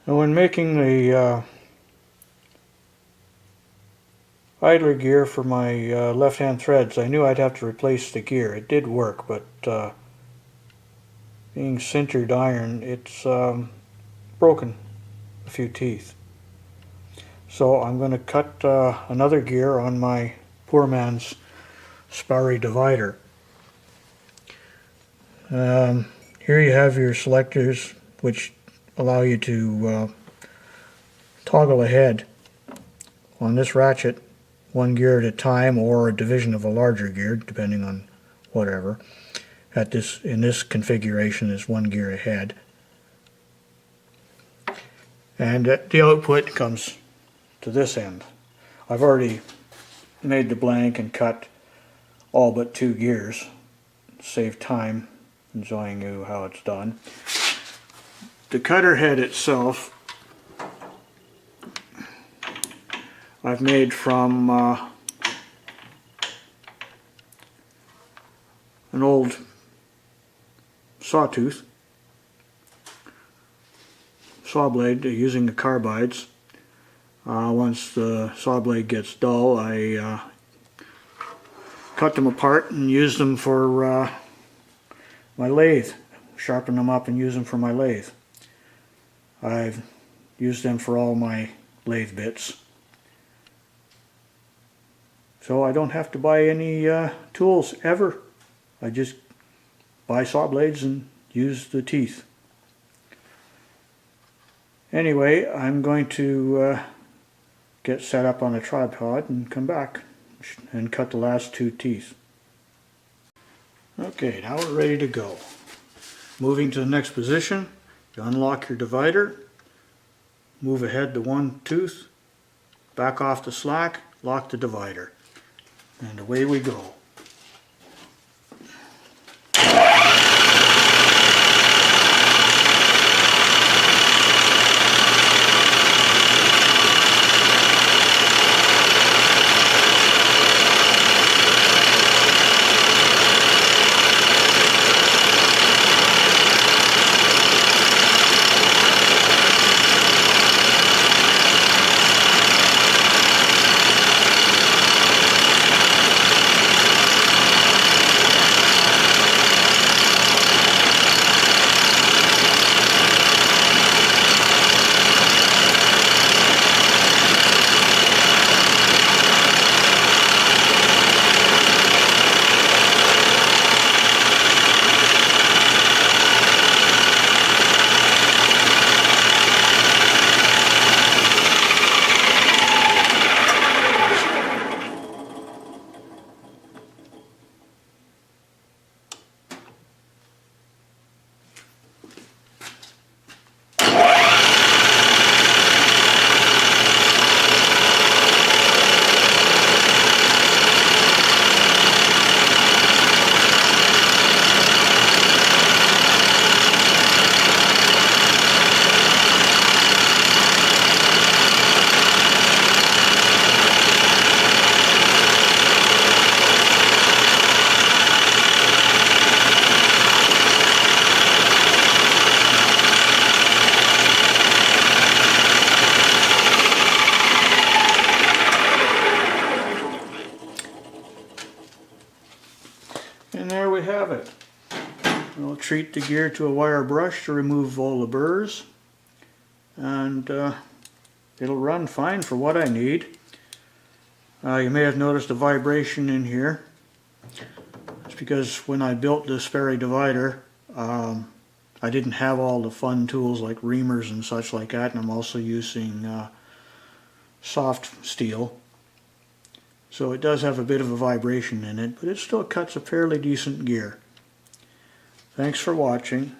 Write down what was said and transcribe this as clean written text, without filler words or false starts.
Now when making the idler gear for my left-hand threads, I knew I'd have to replace the gear. It did work, but being sintered iron, it's broken a few teeth. So I'm going to cut another gear on my poor man's Sparey divider. Here you have your selectors, which allow you to toggle ahead on this ratchet one gear at a time, or a division of a larger gear, depending on whatever. In this configuration is one gear ahead. And the output comes to this end. I've already made the blank and cut all but 2 gears to save time in showing you how it's done. The cutter head itself I've made from an old sawtooth saw blade using the carbides. Once the saw blade gets dull, I cut them apart and use them for my lathe. Sharpen them up and use them for my lathe. I've used them for all my lathe bits. So I don't have to buy any tools ever. I just buy saw blades and use the teeth. Anyway, I'm going to get set up on a tripod and come back and cut the last 2 teeth. Okay, now we're ready to go. Moving to the next position, you unlock your divider, move ahead to 1 tooth, back off the slack, lock the divider, and away we go. And there we have it. We'll treat the gear to a wire brush to remove all the burrs, and it'll run fine for what I need. You may have noticed a vibration in here. It's because when I built this Sparey divider, I didn't have all the fun tools like reamers and such like that, and I'm also using soft steel. So it does have a bit of a vibration in it, but it still cuts a fairly decent gear. Thanks for watching.